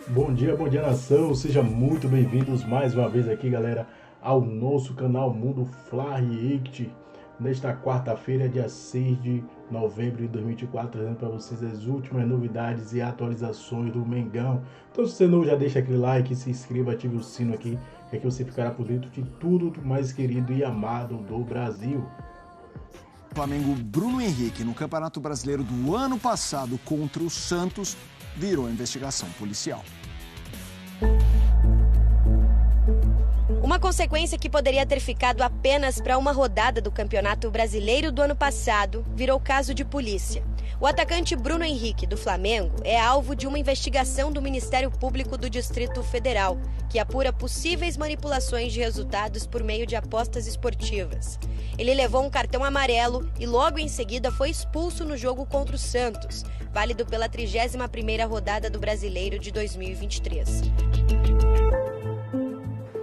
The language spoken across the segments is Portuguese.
Bom dia nação, sejam muito bem-vindos mais uma vez aqui, galera, ao nosso canal Mundo Fla React. Nesta quarta-feira, dia 6 de novembro de 2024, trazendo para vocês as últimas novidades e atualizações do Mengão. Então, se você não já deixa aquele like, se inscreva, ative o sino aqui, que aqui você ficará por dentro de tudo do mais querido e amado do Brasil. Flamengo Bruno Henrique no Campeonato Brasileiro do ano passado contra o Santos virou investigação policial. Uma consequência que poderia ter ficado apenas para uma rodada do Campeonato Brasileiro do ano passado virou caso de polícia. O atacante Bruno Henrique, do Flamengo, é alvo de uma investigação do Ministério Público do Distrito Federal, que apura possíveis manipulações de resultados por meio de apostas esportivas. Ele levou um cartão amarelo e logo em seguida foi expulso no jogo contra o Santos, válido pela 31ª rodada do Brasileiro de 2023.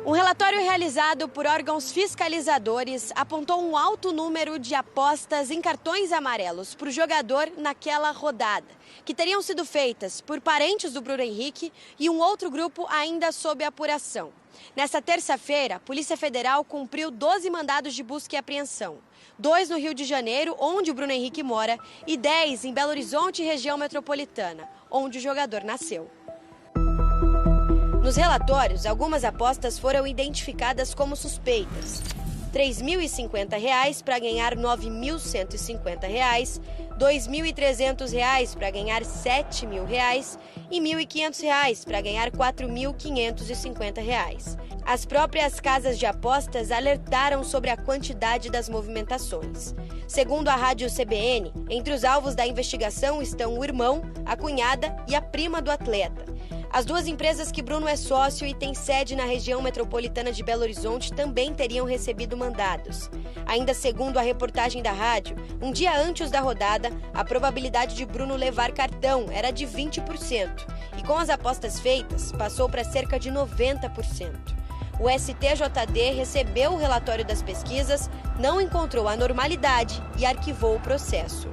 Um relatório realizado por órgãos fiscalizadores apontou um alto número de apostas em cartões amarelos para o jogador naquela rodada, que teriam sido feitas por parentes do Bruno Henrique e um outro grupo ainda sob apuração. Nessa terça-feira, a Polícia Federal cumpriu 12 mandados de busca e apreensão. 2 no Rio de Janeiro, onde o Bruno Henrique mora, e 10 em Belo Horizonte, região metropolitana, onde o jogador nasceu. Nos relatórios, algumas apostas foram identificadas como suspeitas. R$ 3.050 para ganhar R$ 9.150, R$ 2.300 para ganhar R$ 7.000 e R$ 1.500 para ganhar R$ 4.550. As próprias casas de apostas alertaram sobre a quantidade das movimentações. Segundo a rádio CBN, entre os alvos da investigação estão o irmão, a cunhada e a prima do atleta. As duas empresas que Bruno é sócio e tem sede na região metropolitana de Belo Horizonte também teriam recebido mandados. Ainda segundo a reportagem da rádio, um dia antes da rodada, a probabilidade de Bruno levar cartão era de 20%, e com as apostas feitas, passou para cerca de 90%. O STJD recebeu o relatório das pesquisas, não encontrou anormalidade e arquivou o processo.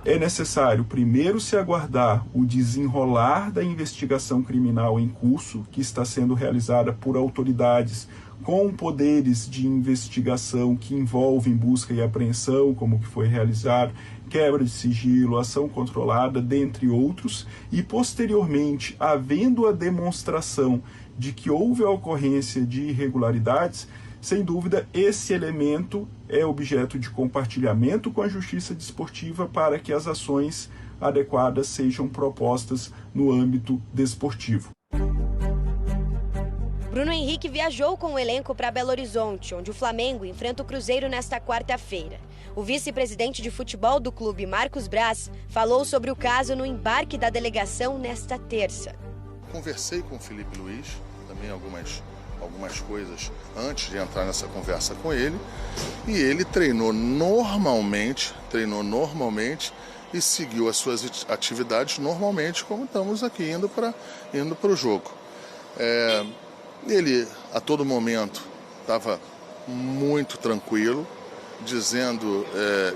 É necessário primeiro se aguardar o desenrolar da investigação criminal em curso, que está sendo realizada por autoridades com poderes de investigação que envolvem busca e apreensão, como que foi realizado, quebra de sigilo, ação controlada, dentre outros, e posteriormente, havendo a demonstração de que houve a ocorrência de irregularidades, sem dúvida, esse elemento é objeto de compartilhamento com a Justiça Desportiva para que as ações adequadas sejam propostas no âmbito desportivo. Bruno Henrique viajou com o elenco para Belo Horizonte, onde o Flamengo enfrenta o Cruzeiro nesta quarta-feira. O vice-presidente de futebol do clube, Marcos Braz, falou sobre o caso no embarque da delegação nesta terça. Conversei com o Felipe Luiz, também algumas coisas antes de entrar nessa conversa com ele, e ele treinou normalmente e seguiu as suas atividades normalmente, como estamos aqui indo para o jogo. Ele a todo momento estava muito tranquilo, dizendo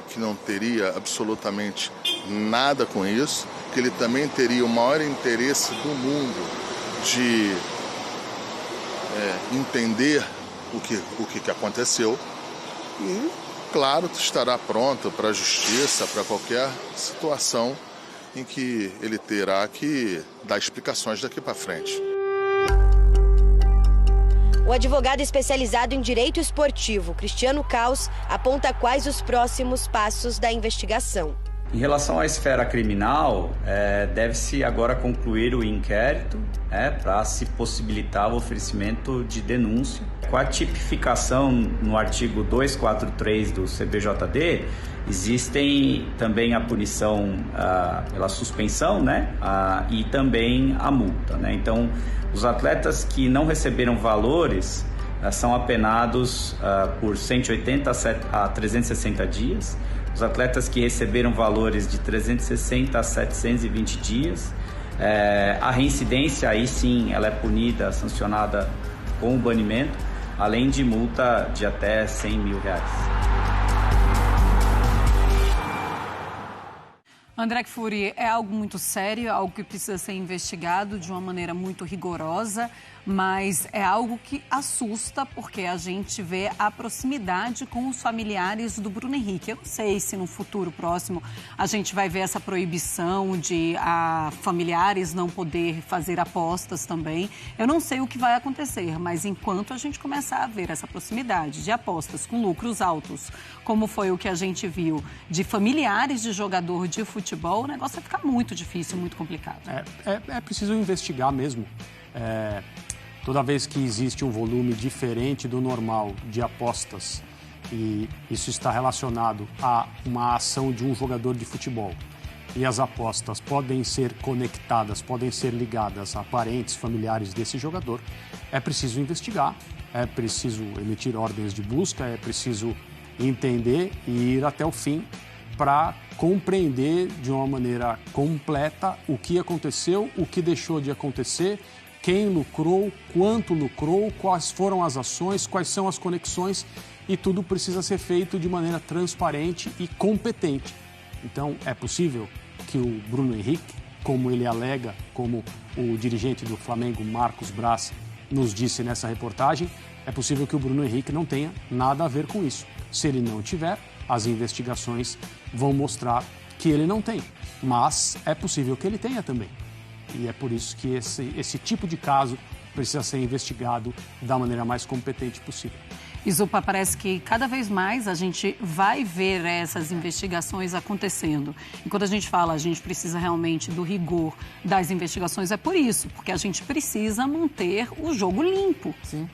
que não teria absolutamente nada com isso, que ele também teria o maior interesse do mundo de entender o que aconteceu e, claro, estará pronto para a justiça, para qualquer situação em que ele terá que dar explicações daqui para frente. O advogado especializado em direito esportivo, Cristiano Caos, aponta quais os próximos passos da investigação. Em relação à esfera criminal, deve-se agora concluir o inquérito para se possibilitar o oferecimento de denúncia. Com a tipificação no artigo 243 do CBJD, existem também a punição pela suspensão, e também a multa. Então, os atletas que não receberam valores são apenados por 180 a 360 dias. Os atletas que receberam valores de 360 a 720 dias, a reincidência, aí sim, ela é punida, sancionada com o banimento, além de multa de até R$100 mil. André Kfouri, é algo muito sério, é algo que precisa ser investigado de uma maneira muito rigorosa, mas é algo que assusta porque a gente vê a proximidade com os familiares do Bruno Henrique. Eu não sei se no futuro próximo a gente vai ver essa proibição de familiares não poder fazer apostas também. Eu não sei o que vai acontecer, mas enquanto a gente começar a ver essa proximidade de apostas com lucros altos, como foi o que a gente viu de familiares de jogador de futebol, o negócio vai ficar muito difícil, muito complicado. É preciso investigar mesmo. Toda vez que existe um volume diferente do normal de apostas e isso está relacionado a uma ação de um jogador de futebol e as apostas podem ser conectadas, podem ser ligadas a parentes, familiares desse jogador, é preciso investigar, é preciso emitir ordens de busca, é preciso entender e ir até o fim para compreender de uma maneira completa o que aconteceu, o que deixou de acontecer, quem lucrou, quanto lucrou, quais foram as ações, quais são as conexões, e tudo precisa ser feito de maneira transparente e competente. Então, é possível que o Bruno Henrique, como ele alega, como o dirigente do Flamengo, Marcos Braz, nos disse nessa reportagem, é possível que o Bruno Henrique não tenha nada a ver com isso. Se ele não tiver, as investigações vão mostrar que ele não tem, mas é possível que ele tenha também. E é por isso que esse tipo de caso precisa ser investigado da maneira mais competente possível. Zupa, parece que cada vez mais a gente vai ver essas investigações acontecendo. E quando a gente fala, a gente precisa realmente do rigor das investigações, é por isso, porque a gente precisa manter o jogo limpo. Sim.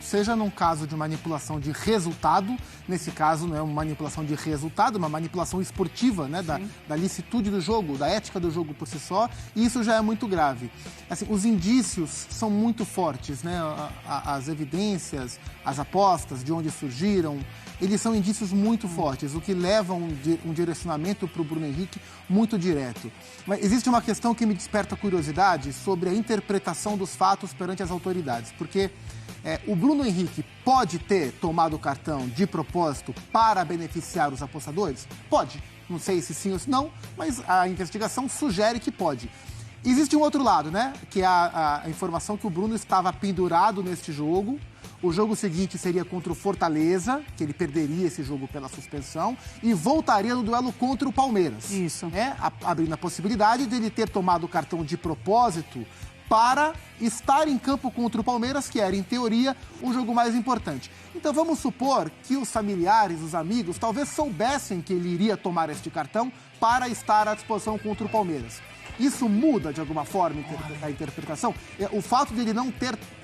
Seja num caso de manipulação de resultado, nesse caso não é uma manipulação de resultado, uma manipulação esportiva, né, da licitude do jogo, da ética do jogo por si só, e isso já é muito grave. Assim, os indícios são muito fortes, né, as evidências, as apostas, de onde surgiram, eles são indícios muito fortes, o que leva um direcionamento para o Bruno Henrique muito direto. Mas existe uma questão que me desperta curiosidade sobre a interpretação dos fatos perante as autoridades, porque o Bruno Henrique pode ter tomado o cartão de propósito para beneficiar os apostadores? Pode. Não sei se sim ou se não, mas a investigação sugere que pode. Existe um outro lado, né? Que é a informação que o Bruno estava pendurado neste jogo. O jogo seguinte seria contra o Fortaleza, que ele perderia esse jogo pela suspensão, e voltaria no duelo contra o Palmeiras. Isso. Abrindo a possibilidade de ele ter tomado o cartão de propósito para estar em campo contra o Palmeiras, que era, em teoria, o jogo mais importante. Então vamos supor que os familiares, os amigos, talvez soubessem que ele iria tomar este cartão para estar à disposição contra o Palmeiras. Isso muda, de alguma forma, a interpretação? O fato de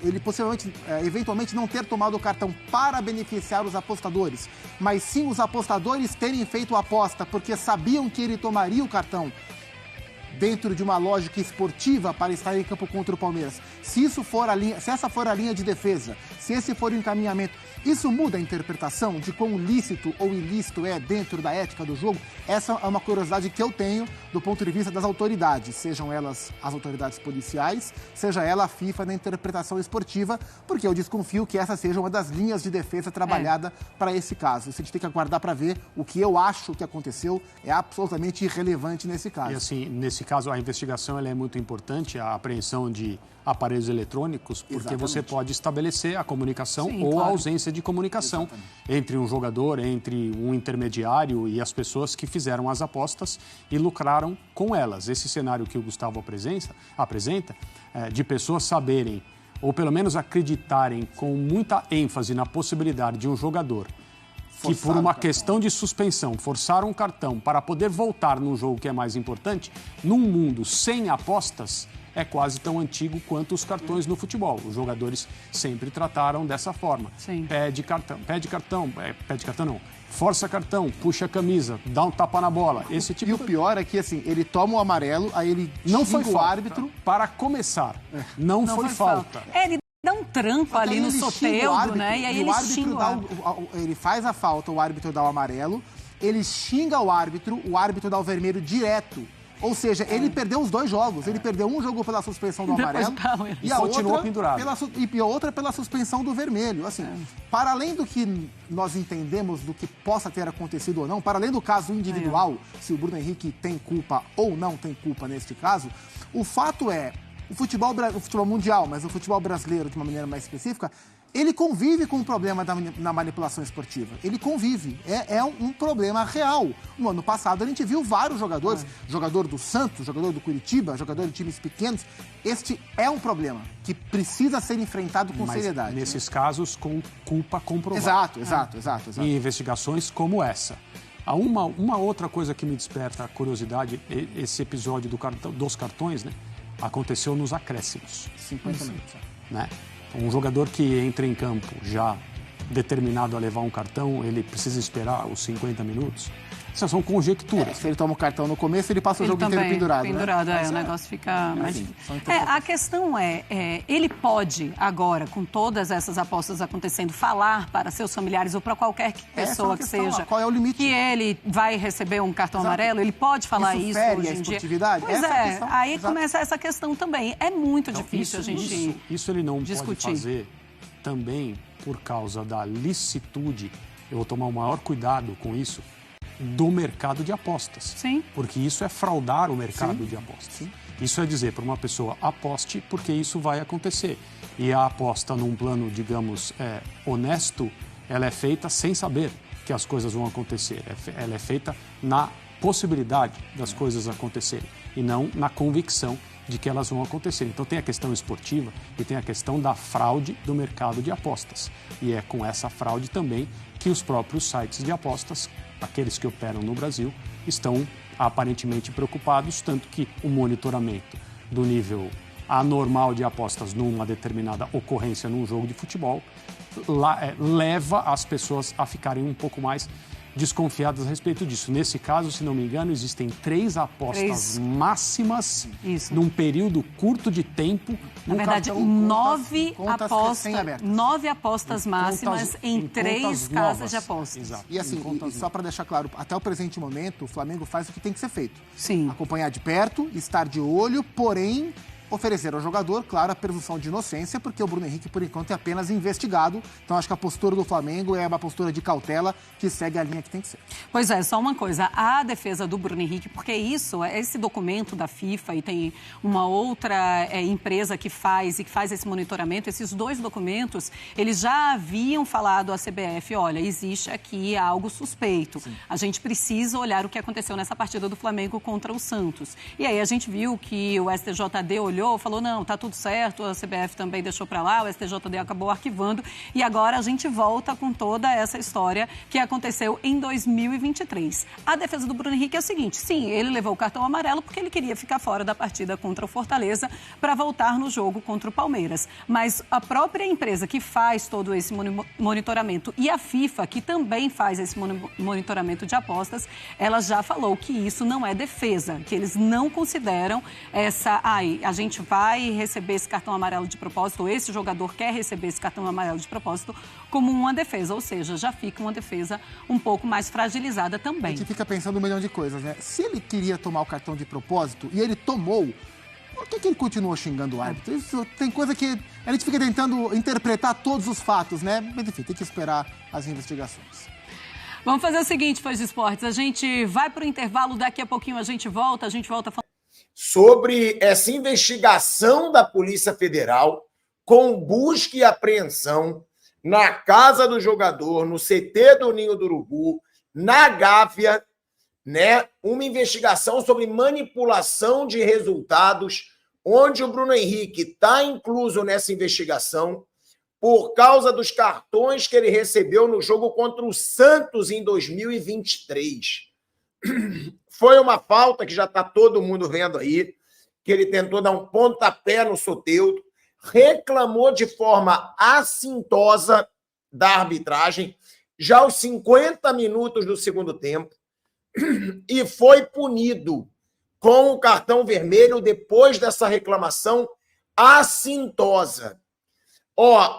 ele possivelmente, eventualmente, não ter tomado o cartão para beneficiar os apostadores, mas sim os apostadores terem feito a aposta porque sabiam que ele tomaria o cartão dentro de uma lógica esportiva para estar em campo contra o Palmeiras. Se essa for a linha de defesa, se esse for o encaminhamento, isso muda a interpretação de quão lícito ou ilícito é dentro da ética do jogo? Essa é uma curiosidade que eu tenho do ponto de vista das autoridades, sejam elas as autoridades policiais, seja ela a FIFA na interpretação esportiva, porque eu desconfio que essa seja uma das linhas de defesa trabalhada para esse caso. Isso a gente tem que aguardar para ver. O que eu acho que aconteceu é absolutamente irrelevante nesse caso. E assim, nesse caso, a investigação ela é muito importante, a apreensão de aparelhos eletrônicos, porque Exatamente. Você pode estabelecer a comunicação ou a ausência de comunicação Exatamente. Entre um jogador, entre um intermediário e as pessoas que fizeram as apostas e lucraram com elas. Esse cenário que o Gustavo apresenta de pessoas saberem, ou pelo menos acreditarem com muita ênfase na possibilidade de um jogador que por uma questão de suspensão forçaram um cartão para poder voltar num jogo que é mais importante, num mundo sem apostas, é quase tão antigo quanto os cartões no futebol. Os jogadores sempre trataram dessa forma. Sim. Pede cartão não. Força cartão, puxa a camisa, dá um tapa na bola. Esse tipo. E o pior é que assim, ele toma o amarelo, aí ele não foi o árbitro. Para começar, não foi falta. Ele dá um tranco ali no Soteldo, né? E aí ele xinga o árbitro. Ele faz a falta, o árbitro dá o amarelo, ele xinga o árbitro dá o vermelho direto. Ou seja, ele perdeu os 2 jogos. Ele perdeu um jogo pela suspensão do amarelo e a continuou pendurado. outra pela suspensão do vermelho. Assim, para além do que nós entendemos do que possa ter acontecido ou não, para além do caso individual, se o Bruno Henrique tem culpa ou não tem culpa neste caso, o fato é, o futebol mundial, mas o futebol brasileiro de uma maneira mais específica, ele convive com o problema na manipulação esportiva. Ele convive. É um problema real. No ano passado, a gente viu vários jogadores, jogador do Santos, jogador do Curitiba, jogador de times pequenos. Este é um problema que precisa ser enfrentado com seriedade. Nesses casos, com culpa comprovada. Exato. E investigações como essa. Há uma outra coisa que me desperta a curiosidade, esse episódio dos cartões, né? Aconteceu nos acréscimos. 50 minutos. Né? Um jogador que entra em campo já determinado a levar um cartão, ele precisa esperar os 50 minutos? Essas são conjecturas. Se ele toma o cartão no começo, ele passa o jogo inteiro pendurado. O negócio fica mais difícil. A questão ele pode agora, com todas essas apostas acontecendo, falar para seus familiares ou para qualquer pessoa que seja, qual é o limite? Que ele vai receber um cartão amarelo, ele pode falar isso hoje em dia. Pois aí começa essa questão também. É muito difícil a gente Isso ele não discutir. Pode fazer também por causa da licitude. Eu vou tomar o maior cuidado com isso, do mercado de apostas. Sim. Porque isso é fraudar o mercado de apostas. Sim. Isso é dizer para uma pessoa, aposte porque isso vai acontecer. E a aposta num plano, digamos, honesto, ela é feita sem saber que as coisas vão acontecer. Ela é feita na possibilidade das coisas acontecerem e não na convicção de que elas vão acontecer. Então tem a questão esportiva e tem a questão da fraude do mercado de apostas. E é com essa fraude também que os próprios sites de apostas, aqueles que operam no Brasil, estão aparentemente preocupados, tanto que o monitoramento do nível anormal de apostas numa determinada ocorrência num jogo de futebol leva as pessoas a ficarem um pouco mais desconfiadas a respeito disso. Nesse caso, se não me engano, existem 3 apostas máximas num período curto de tempo. Na verdade, 9 apostas máximas em 3 casas de apostas. Exato. E assim, só para deixar claro, até o presente momento, o Flamengo faz o que tem que ser feito. Sim. Acompanhar de perto, estar de olho, porém oferecer ao jogador, claro, a presunção de inocência, porque o Bruno Henrique, por enquanto, é apenas investigado. Então, acho que a postura do Flamengo é uma postura de cautela que segue a linha que tem que ser. Pois é, só uma coisa. A defesa do Bruno Henrique, porque esse documento da FIFA e tem uma outra empresa que faz esse monitoramento, esses 2 documentos, eles já haviam falado à CBF, olha, existe aqui algo suspeito. Sim. A gente precisa olhar o que aconteceu nessa partida do Flamengo contra o Santos. E aí a gente viu que o STJD olhou, falou, não, tá tudo certo, a CBF também deixou para lá, o STJD acabou arquivando e agora a gente volta com toda essa história que aconteceu em 2023. A defesa do Bruno Henrique é o seguinte, sim, ele levou o cartão amarelo porque ele queria ficar fora da partida contra o Fortaleza para voltar no jogo contra o Palmeiras. Mas a própria empresa que faz todo esse monitoramento e a FIFA, que também faz esse monitoramento de apostas, ela já falou que isso não é defesa, que eles não consideram a gente vai receber esse cartão amarelo de propósito, ou esse jogador quer receber esse cartão amarelo de propósito, como uma defesa, ou seja, já fica uma defesa um pouco mais fragilizada também. A gente fica pensando um milhão de coisas, né? Se ele queria tomar o cartão de propósito e ele tomou, por que ele continuou xingando o árbitro? Isso tem coisa que a gente fica tentando interpretar todos os fatos, né? Mas enfim, tem que esperar as investigações. Vamos fazer o seguinte, Fãs de Esportes, a gente vai para o intervalo, daqui a pouquinho a gente volta falando sobre essa investigação da Polícia Federal com busca e apreensão na casa do jogador, no CT do Ninho do Urubu, na Gávea, né? Uma investigação sobre manipulação de resultados, onde o Bruno Henrique está incluso nessa investigação por causa dos cartões que ele recebeu no jogo contra o Santos em 2023. Foi uma falta que já está todo mundo vendo aí, que ele tentou dar um pontapé no Soteldo, reclamou de forma assintosa da arbitragem, já aos 50 minutos do segundo tempo, e foi punido com o cartão vermelho depois dessa reclamação assintosa.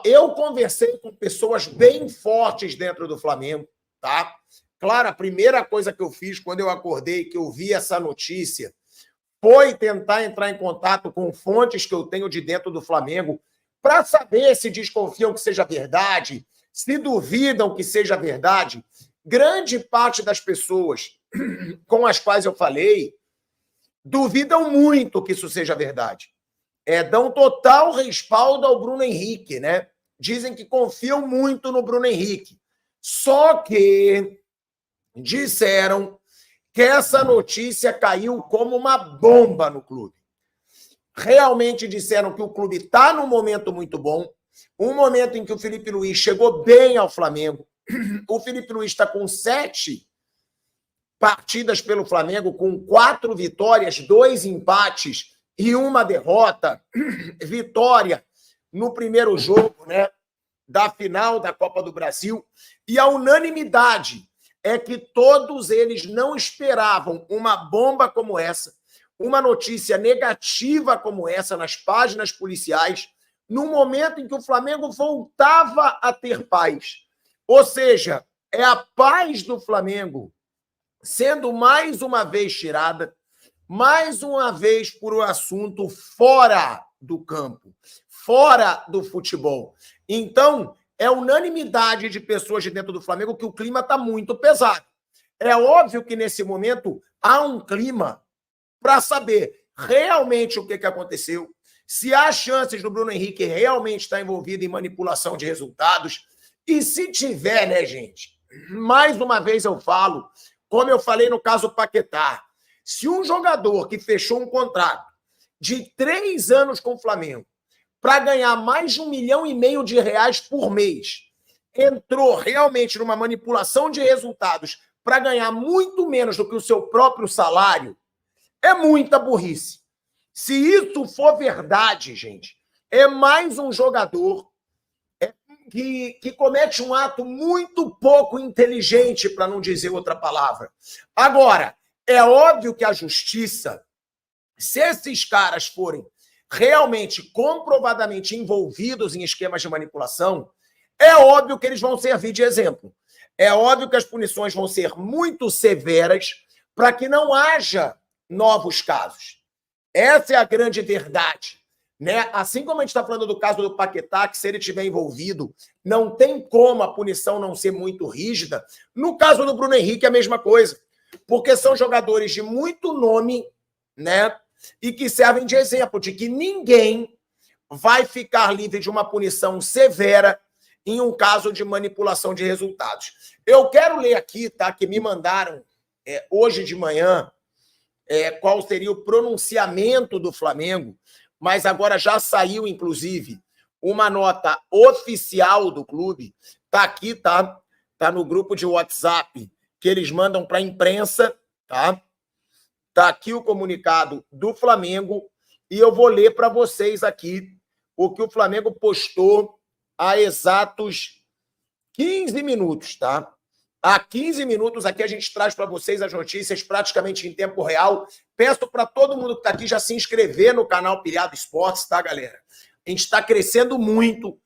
Eu conversei com pessoas bem fortes dentro do Flamengo, tá? Claro, a primeira coisa que eu fiz quando eu acordei, que eu vi essa notícia, foi tentar entrar em contato com fontes que eu tenho de dentro do Flamengo para saber se desconfiam que seja verdade, se duvidam que seja verdade. Grande parte das pessoas com as quais eu falei duvidam muito que isso seja verdade. Dão total respaldo ao Bruno Henrique, né? Dizem que confiam muito no Bruno Henrique. Só que disseram que essa notícia caiu como uma bomba no clube. Realmente disseram que o clube está num momento muito bom, um momento em que o Felipe Luiz chegou bem ao Flamengo. O Felipe Luiz está com 7 partidas pelo Flamengo, com 4 vitórias, 2 empates e 1 derrota. Vitória no primeiro jogo, né, da final da Copa do Brasil. E a unanimidade é que todos eles não esperavam uma bomba como essa, uma notícia negativa como essa nas páginas policiais, no momento em que o Flamengo voltava a ter paz. Ou seja, é a paz do Flamengo sendo mais uma vez tirada, mais uma vez por um assunto fora do campo, fora do futebol. Então, é unanimidade de pessoas de dentro do Flamengo que o clima está muito pesado. É óbvio que, nesse momento, há um clima para saber realmente o que aconteceu, se há chances do Bruno Henrique realmente estar envolvido em manipulação de resultados. E se tiver, né, gente? Mais uma vez eu falo, como eu falei no caso Paquetá, se um jogador que fechou um contrato de 3 anos com o Flamengo para ganhar mais de R$1,5 milhão por mês, entrou realmente numa manipulação de resultados para ganhar muito menos do que o seu próprio salário, é muita burrice. Se isso for verdade, gente, é mais um jogador que comete um ato muito pouco inteligente, para não dizer outra palavra. Agora, é óbvio que a justiça, se esses caras forem realmente comprovadamente envolvidos em esquemas de manipulação, é óbvio que eles vão servir de exemplo. É óbvio que as punições vão ser muito severas para que não haja novos casos. Essa é a grande verdade, né? Assim como a gente está falando do caso do Paquetá, que se ele estiver envolvido, não tem como a punição não ser muito rígida. No caso do Bruno Henrique, é a mesma coisa. Porque são jogadores de muito nome, né? E que servem de exemplo de que ninguém vai ficar livre de uma punição severa em um caso de manipulação de resultados. Eu quero ler aqui, tá? Que me mandaram hoje de manhã qual seria o pronunciamento do Flamengo, mas agora já saiu, inclusive, uma nota oficial do clube. Tá aqui, tá? Tá no grupo de WhatsApp que eles mandam para a imprensa, tá? Tá aqui o comunicado do Flamengo e eu vou ler para vocês aqui o que o Flamengo postou há exatos 15 minutos, tá? Há 15 minutos aqui a gente traz para vocês as notícias praticamente em tempo real. Peço para todo mundo que está aqui já se inscrever no canal Pilhado Esportes, tá, galera? A gente está crescendo muito.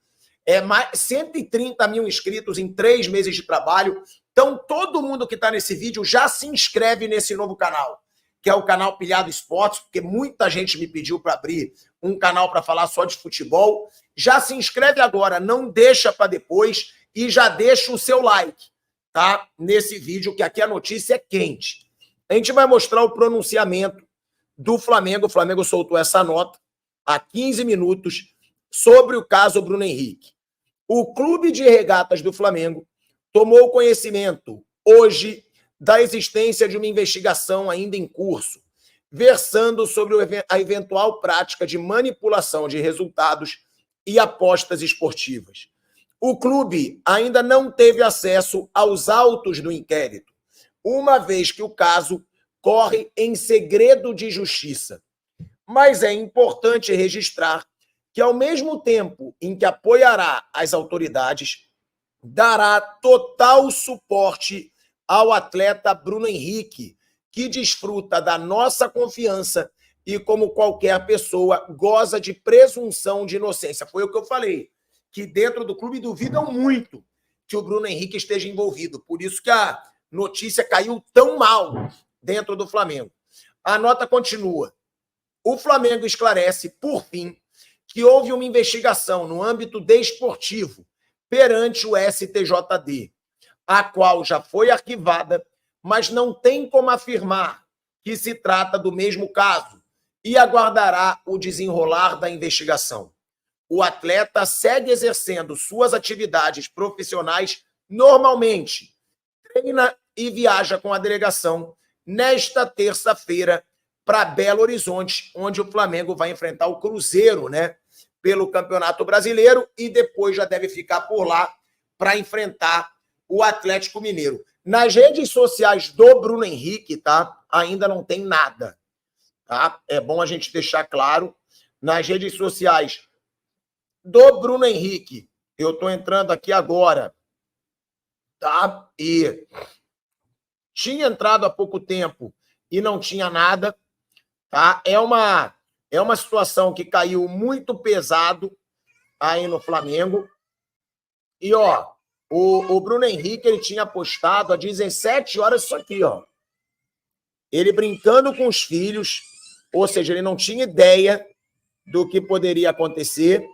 Mais 130 mil inscritos em 3 meses de trabalho. Então, todo mundo que está nesse vídeo já se inscreve nesse novo canal, que é o canal Pilhado Esportes, porque muita gente me pediu para abrir um canal para falar só de futebol. Já se inscreve agora, não deixa para depois e já deixa o seu like, tá? Nesse vídeo, que aqui a notícia é quente. A gente vai mostrar o pronunciamento do Flamengo. O Flamengo soltou essa nota há 15 minutos sobre o caso Bruno Henrique. O Clube de Regatas do Flamengo tomou conhecimento hoje da existência de uma investigação ainda em curso, versando sobre a eventual prática de manipulação de resultados e apostas esportivas. O clube ainda não teve acesso aos autos do inquérito, uma vez que o caso corre em segredo de justiça. Mas é importante registrar que, ao mesmo tempo em que apoiará as autoridades, dará total suporte ao atleta Bruno Henrique, que desfruta da nossa confiança e, como qualquer pessoa, goza de presunção de inocência. Foi o que eu falei, que dentro do clube duvidam muito que o Bruno Henrique esteja envolvido. Por isso que a notícia caiu tão mal dentro do Flamengo. A nota continua. O Flamengo esclarece, por fim, que houve uma investigação no âmbito desportivo perante o STJD, a qual já foi arquivada, mas não tem como afirmar que se trata do mesmo caso e aguardará o desenrolar da investigação. O atleta segue exercendo suas atividades profissionais normalmente, treina e viaja com a delegação nesta terça-feira para Belo Horizonte, onde o Flamengo vai enfrentar o Cruzeiro, né, pelo Campeonato Brasileiro, e depois já deve ficar por lá para enfrentar o Atlético Mineiro. Nas redes sociais do Bruno Henrique, tá? Ainda não tem nada, tá? É bom a gente deixar claro. Nas redes sociais do Bruno Henrique, eu tô entrando aqui agora, tá? E tinha entrado há pouco tempo e não tinha nada, tá? É uma situação que caiu muito pesado aí no Flamengo. E, ó, o Bruno Henrique, ele tinha postado há 17 horas isso aqui, ó. Ele brincando com os filhos, ou seja, ele não tinha ideia do que poderia acontecer.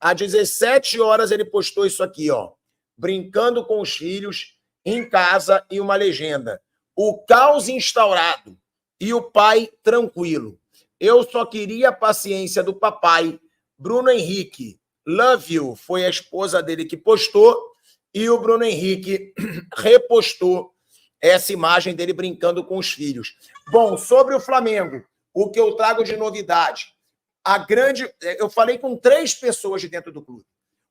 Há 17 horas ele postou isso aqui, ó. Brincando com os filhos em casa e uma legenda. O caos instaurado e o pai tranquilo. Eu só queria a paciência do papai. Bruno Henrique, love you, foi a esposa dele que postou, e o Bruno Henrique repostou essa imagem dele brincando com os filhos. Bom, sobre o Flamengo, o que eu trago de novidade, eu falei com 3 pessoas de dentro do clube.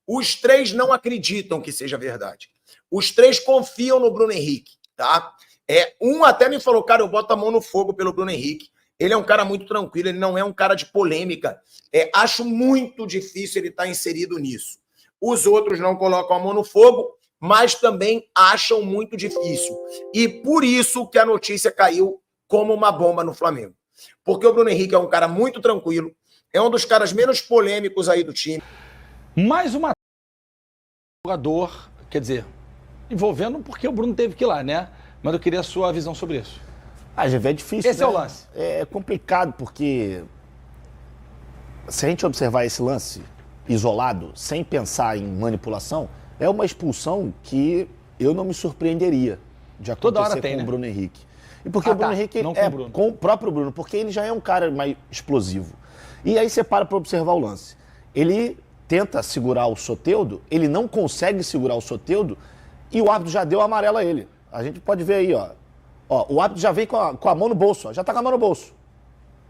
Os 3 não acreditam que seja verdade. Os 3 confiam no Bruno Henrique, tá? Um até me falou, cara, eu boto a mão no fogo pelo Bruno Henrique. Ele é um cara muito tranquilo, ele não é um cara de polêmica. Acho muito difícil ele estar inserido nisso. Os outros não colocam a mão no fogo, mas também acham muito difícil. E por isso que a notícia caiu como uma bomba no Flamengo. Porque o Bruno Henrique é um cara muito tranquilo, é um dos caras menos polêmicos aí do time. Mais uma jogador, quer dizer, envolvendo porque o Bruno teve que ir lá, né? Mas eu queria a sua visão sobre isso. É difícil. Esse é o lance. É complicado, porque se a gente observar esse lance isolado, sem pensar em manipulação, é uma expulsão que eu não me surpreenderia de acontecer toda hora tem, com né? o Bruno Henrique. E porque o Bruno Henrique não com o próprio Bruno, porque ele já é um cara mais explosivo. E aí você para observar o lance. Ele tenta segurar o Soteldo, ele não consegue segurar o Soteldo e o árbitro já deu amarelo a ele. A gente pode ver aí, ó. O árbitro já vem com a mão no bolso, ó, já tá com a mão no bolso.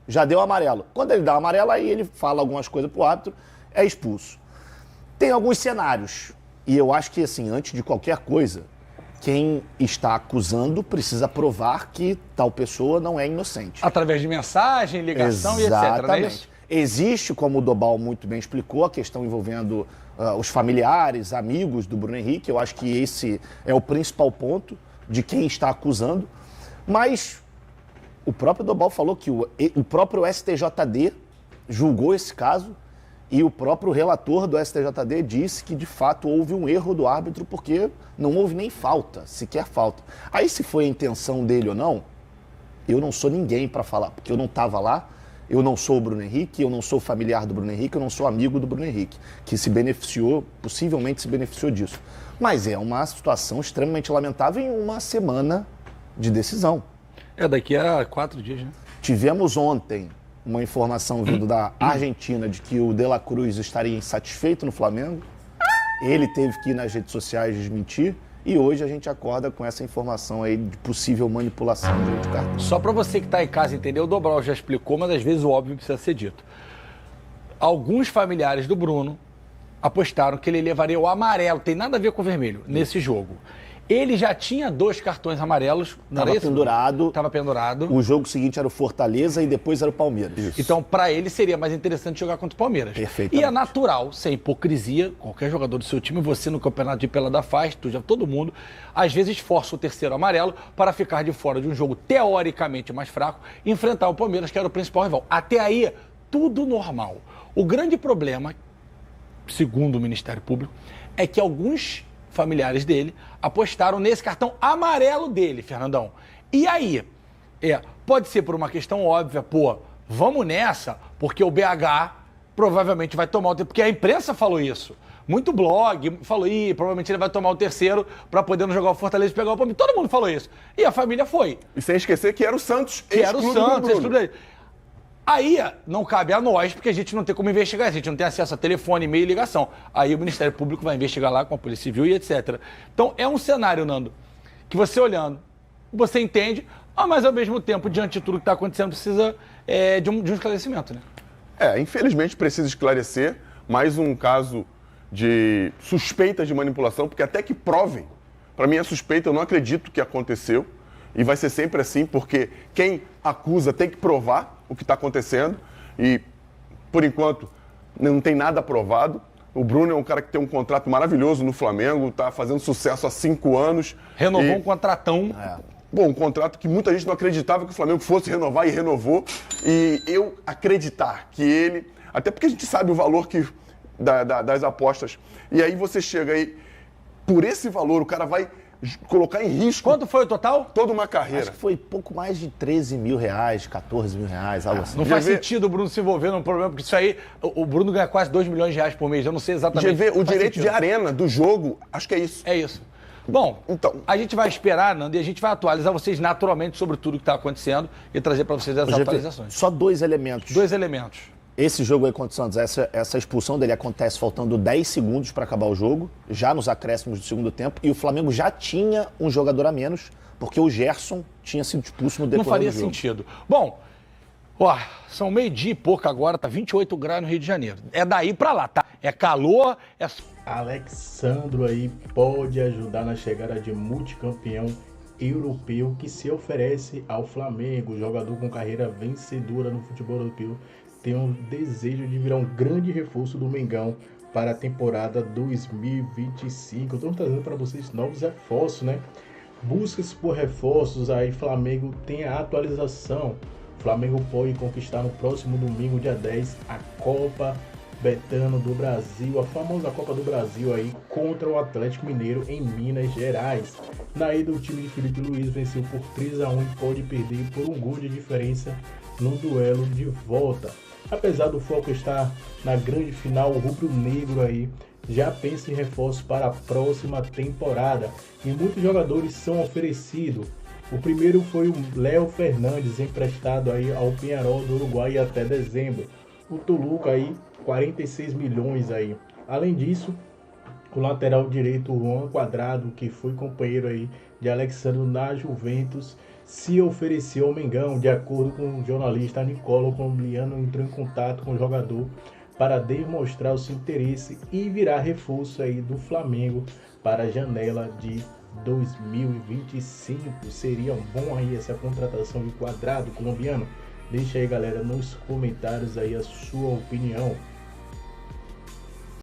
Já deu amarelo. Quando ele dá amarelo, aí ele fala algumas coisas pro árbitro, é expulso. Tem alguns cenários. E eu acho que, assim, antes de qualquer coisa, quem está acusando precisa provar que tal pessoa não é inocente. Através de mensagem, ligação Exatamente. e etc. Não é isso? Existe, como o Dobal muito bem explicou, a questão envolvendo os familiares, amigos do Bruno Henrique. Eu acho que esse é o principal ponto de quem está acusando. Mas o próprio Dobal falou que o próprio STJD julgou esse caso e o próprio relator do STJD disse que, de fato, houve um erro do árbitro porque não houve nem falta, sequer falta. Aí, se foi a intenção dele ou não, eu não sou ninguém para falar, porque eu não estava lá, eu não sou o Bruno Henrique, eu não sou familiar do Bruno Henrique, eu não sou amigo do Bruno Henrique, que se beneficiou, possivelmente se beneficiou disso. Mas é uma situação extremamente lamentável em uma semana de decisão. Daqui a 4 dias, né? Tivemos ontem uma informação vindo da Argentina de que o De La Cruz estaria insatisfeito no Flamengo. Ele teve que ir nas redes sociais desmentir. E hoje a gente acorda com essa informação aí de possível manipulação de cartão. Só para você que está em casa entender, o Dobral já explicou, mas às vezes o óbvio precisa ser dito. Alguns familiares do Bruno apostaram que ele levaria o amarelo, tem nada a ver com o vermelho, nesse jogo. Ele já tinha 2 cartões amarelos. Estava pendurado. O jogo seguinte era o Fortaleza e depois era o Palmeiras. Isso. Então, para ele, seria mais interessante jogar contra o Palmeiras. Perfeitamente. E é natural, sem hipocrisia, qualquer jogador do seu time, você no campeonato de pelada faz, todo mundo, às vezes força o terceiro amarelo para ficar de fora de um jogo teoricamente mais fraco e enfrentar o Palmeiras, que era o principal rival. Até aí, tudo normal. O grande problema, segundo o Ministério Público, é que alguns familiares dele apostaram nesse cartão amarelo dele, Fernandão. E aí? Pode ser por uma questão óbvia, vamos nessa, porque o BH provavelmente vai tomar o terceiro, porque a imprensa falou isso. Muito blog falou, provavelmente ele vai tomar o terceiro para poder não jogar o Fortaleza e pegar o Palmeiras. Todo mundo falou isso. E a família foi. E sem esquecer que era o Santos, que era o Santos, ex-clube. Aí não cabe a nós, porque a gente não tem como investigar, a gente não tem acesso a telefone, e-mail e ligação. Aí o Ministério Público vai investigar lá com a Polícia Civil e etc. Então é um cenário, Nando, que você olhando, você entende, mas ao mesmo tempo, diante de tudo que está acontecendo, precisa de um esclarecimento, né? Infelizmente precisa esclarecer mais um caso de suspeita de manipulação, porque até que provem, para mim é suspeita, eu não acredito que aconteceu, e vai ser sempre assim, porque quem acusa tem que provar o que está acontecendo, e por enquanto não tem nada provado. O Bruno é um cara que tem um contrato maravilhoso no Flamengo, está fazendo sucesso há 5 anos. Renovou um contratão. Bom, um contrato que muita gente não acreditava que o Flamengo fosse renovar e renovou. E eu acreditar que ele... Até porque a gente sabe o valor das apostas. E aí você chega aí, por esse valor, o cara vai colocar em risco... Quanto foi o total? Toda uma carreira. Acho que foi pouco mais de 13 mil reais, 14 mil reais, algo assim. Não faz sentido o Bruno se envolver num problema, porque isso aí, o Bruno ganha quase 2 milhões de reais por mês, eu não sei exatamente. GV, o direito de arena do jogo, acho que é isso. É isso. Bom, então, a gente vai esperar, Nando, e a gente vai atualizar vocês naturalmente sobre tudo que está acontecendo e trazer para vocês as atualizações. Só 2 elementos. 2 elementos. Esse jogo aí contra o Santos, essa expulsão dele acontece faltando 10 segundos para acabar o jogo, já nos acréscimos do segundo tempo, e o Flamengo já tinha um jogador a menos, porque o Gerson tinha sido expulso no decorrer do jogo. Não faria sentido. Bom, são 12:00 e pouco agora, tá 28 graus no Rio de Janeiro. É daí para lá, tá? É calor, é... Alexandro aí pode ajudar na chegada de multicampeão europeu que se oferece ao Flamengo. O jogador com carreira vencedora no futebol europeu tem um desejo de virar um grande reforço do Mengão para a temporada 2025. Estamos trazendo para vocês novos reforços, né? Buscas por reforços, aí Flamengo tem a atualização. Flamengo pode conquistar no próximo domingo, dia 10, a Copa Betano do Brasil, a famosa Copa do Brasil aí, contra o Atlético Mineiro em Minas Gerais. Na ida, o time de Felipe Luiz venceu por 3-1 e pode perder por um gol de diferença no duelo de volta. Apesar do foco estar na grande final, o rubro-negro aí já pensa em reforços para a próxima temporada e muitos jogadores são oferecidos. O primeiro foi o Léo Fernandes, emprestado aí ao Peñarol do Uruguai até dezembro. O Toluca aí, 46 milhões aí. Além disso, o lateral direito Juan Quadrado, que foi companheiro aí de Alexandre na Juventus, se ofereceu ao Mengão. De acordo com o jornalista Nicola Colombiano, entrou em contato com o jogador para demonstrar o seu interesse e virar reforço aí do Flamengo para a janela de 2025. Seria bom aí essa contratação de Quadrado colombiano? Deixa aí, galera, nos comentários aí a sua opinião.